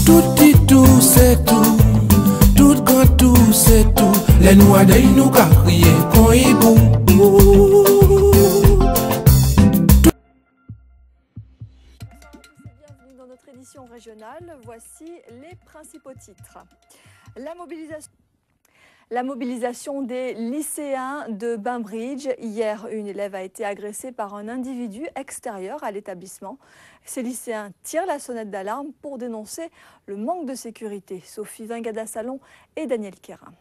Tout petit tout, c'est tout. Tout grand tout, c'est tout. Les noirs d'œil nous qu'a crié qu'on y bout. Bienvenue dans notre édition régionale. Voici les principaux titres. La mobilisation des lycéens de Bainbridge. Hier, une élève a été agressée par un individu extérieur à l'établissement. Ces lycéens tirent la sonnette d'alarme pour dénoncer le manque de sécurité. Sophie Vingada-Salon et Daniel Quérin.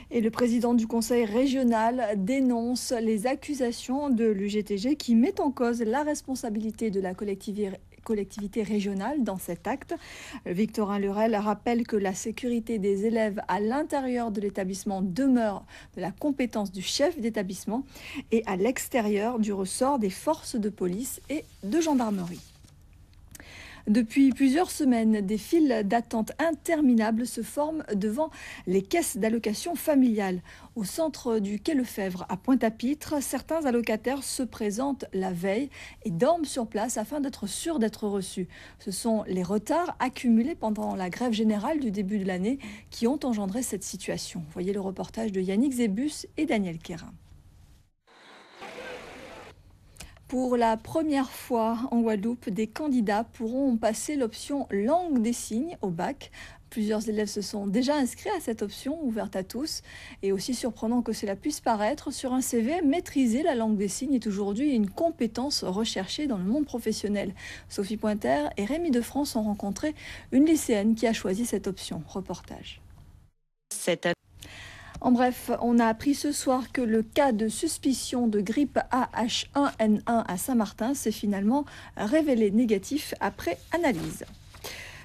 Et le président du conseil régional dénonce les accusations de l'UGTG qui met en cause la responsabilité de la collectivité régionale dans cet acte. Victorin Lurel rappelle que la sécurité des élèves à l'intérieur de l'établissement demeure de la compétence du chef d'établissement et à l'extérieur du ressort des forces de police et de gendarmerie. Depuis plusieurs semaines, des files d'attente interminables se forment devant les caisses d'allocation familiale. Au centre du quai Lefebvre, à Pointe-à-Pitre, certains allocataires se présentent la veille et dorment sur place afin d'être sûrs d'être reçus. Ce sont les retards accumulés pendant la grève générale du début de l'année qui ont engendré cette situation. Voyez le reportage de Yannick Zébus et Daniel Quérin. Pour la première fois en Guadeloupe, des candidats pourront passer l'option langue des signes au bac. Plusieurs élèves se sont déjà inscrits à cette option ouverte à tous. Et aussi surprenant que cela puisse paraître, sur un CV, maîtriser la langue des signes est aujourd'hui une compétence recherchée dans le monde professionnel. Sophie Pointer et Rémi Defrance ont rencontré une lycéenne qui a choisi cette option. Reportage. En bref, on a appris ce soir que le cas de suspicion de grippe AH1N1 à Saint-Martin s'est finalement révélé négatif après analyse.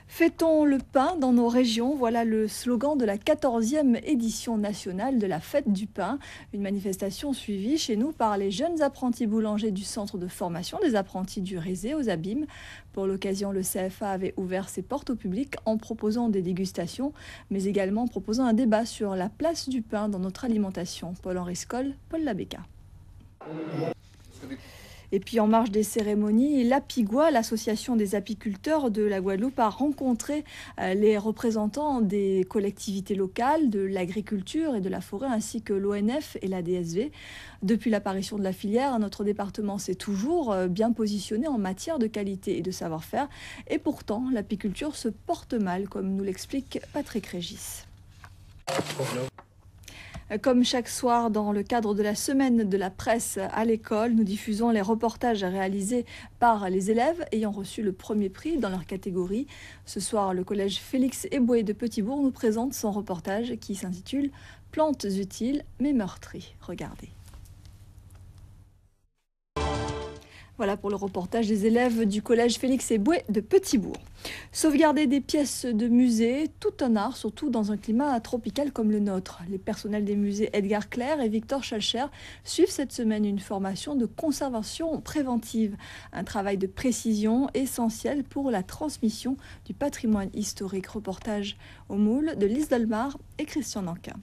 Fêtons le pain dans nos régions, voilà le slogan de la 14e édition nationale de la Fête du pain. Une manifestation suivie chez nous par les jeunes apprentis boulangers du centre de formation des apprentis du Rézé aux Abîmes. Pour l'occasion, le CFA avait ouvert ses portes au public en proposant des dégustations, mais également en proposant un débat sur la place du pain dans notre alimentation. Paul-Henri Scoll, Paul Labéca. Et puis en marge des cérémonies, l'Apigua, l'association des apiculteurs de la Guadeloupe, a rencontré les représentants des collectivités locales, de l'agriculture et de la forêt, ainsi que l'ONF et la DSV. Depuis l'apparition de la filière, notre département s'est toujours bien positionné en matière de qualité et de savoir-faire. Et pourtant, l'apiculture se porte mal, comme nous l'explique Patrick Régis. Comme chaque soir, dans le cadre de la semaine de la presse à l'école, nous diffusons les reportages réalisés par les élèves ayant reçu le premier prix dans leur catégorie. Ce soir, le collège Félix Eboué de Petitbourg nous présente son reportage qui s'intitule « Plantes utiles mais meurtries ». Regardez. Voilà pour le reportage des élèves du collège Félix Eboué de Petitbourg. Sauvegarder des pièces de musée, tout un art, surtout dans un climat tropical comme le nôtre. Les personnels des musées Edgar Clair et Victor Schalcher suivent cette semaine une formation de conservation préventive. Un travail de précision essentiel pour la transmission du patrimoine historique. Reportage au moule de Lise Dolmar et Christian Nankin.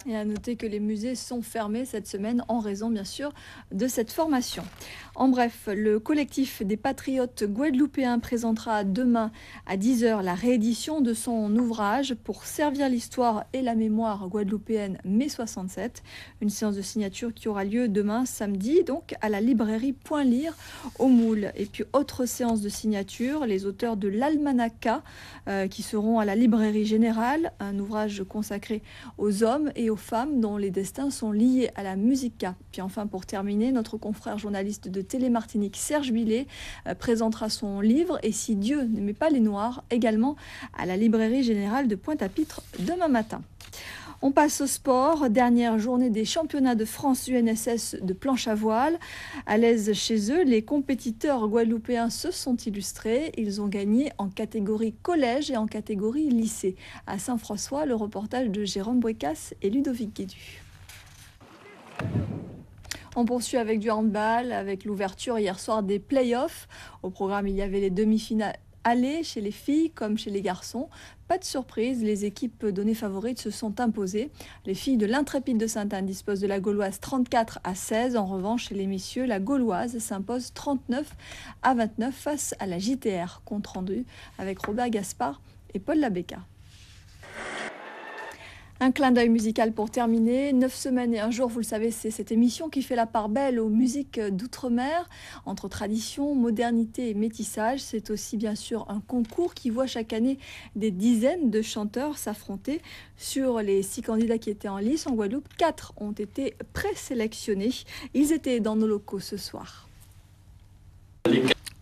Et à noter que les musées sont fermés cette semaine en raison, bien sûr, de cette formation. En bref, le collectif des patriotes guadeloupéens présentera demain à 10h la réédition de son ouvrage pour servir l'histoire et la mémoire guadeloupéenne mai 67. Une séance de signature qui aura lieu demain, samedi, donc à la librairie Point Lire au Moule. Et puis, autre séance de signature, les auteurs de l'Almanaka qui seront à la librairie générale, un ouvrage consacré aux hommes et aux femmes dont les destins sont liés à la musica. Puis enfin, pour terminer, notre confrère journaliste de Télé-Martinique, Serge Billet, présentera son livre « Et si Dieu n'aimait pas les Noirs » également à la librairie générale de Pointe-à-Pitre demain matin. On passe au sport. Dernière journée des championnats de France UNSS de planche à voile. À l'aise chez eux, les compétiteurs guadeloupéens se sont illustrés. Ils ont gagné en catégorie collège et en catégorie lycée. À Saint-François, le reportage de Jérôme Bouécasse et Ludovic Guédu. On poursuit avec du handball, avec l'ouverture hier soir des play-offs. Au programme, il y avait les demi-finales aller chez les filles comme chez les garçons. Pas de surprise, les équipes données favorites se sont imposées. Les filles de l'Intrépide de Sainte-Anne disposent de la Gauloise 34-16. En revanche, chez les messieurs, la Gauloise s'impose 39-29 face à la JTR. Compte rendu avec Robert Gaspard et Paul Labéca. Un clin d'œil musical pour terminer. 9 semaines et un jour, vous le savez, c'est cette émission qui fait la part belle aux musiques d'outre-mer, entre tradition, modernité et métissage. C'est aussi bien sûr un concours qui voit chaque année des dizaines de chanteurs s'affronter. Sur les 6 candidats qui étaient en lice en Guadeloupe, 4 ont été présélectionnés. Ils étaient dans nos locaux ce soir.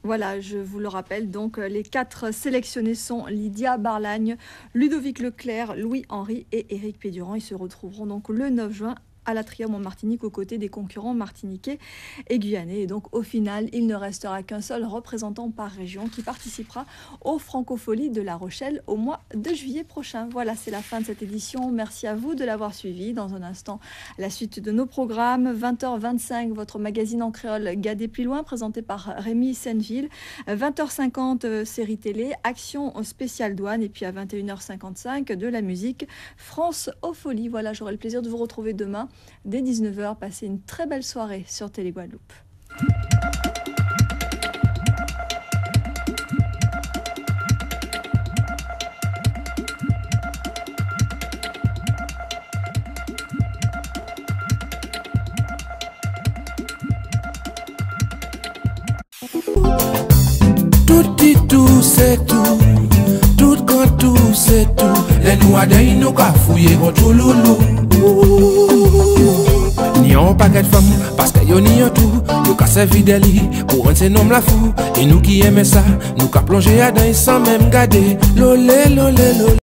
Voilà, je vous le rappelle, donc les 4 sélectionnés sont Lydia Barlagne, Ludovic Leclerc, Louis-Henri et Éric Pédurand. Ils se retrouveront donc le 9 juin à l'Atrium en Martinique aux côtés des concurrents martiniquais et guyanais. Et donc au final, il ne restera qu'un seul représentant par région qui participera aux Francopholies de La Rochelle au mois de juillet prochain. Voilà, c'est la fin de cette édition. Merci à vous de l'avoir suivi. Dans un instant, la suite de nos programmes. 20h25, votre magazine en créole Gadé plus loin, présenté par Rémi Senneville. 20h50, série télé, Action spéciale douane. Et puis à 21h55, de la musique France aux Folies. Voilà, j'aurai le plaisir de vous retrouver demain dès 19h. Passez une très belle soirée sur Télé Guadeloupe. Tout dit tout, c'est tout. Tout quand tout, c'est tout. Les noix d'ail nous qu'a fouillé contre tout loulou. Ni un paquet de femmes, parce que yo ni un tout. Yo qu'a servi de lit, pour un nom la fou. Et nous qui aimons ça, nous qu'a plongé à dans sans même garder. Lolé, lolé, lolé.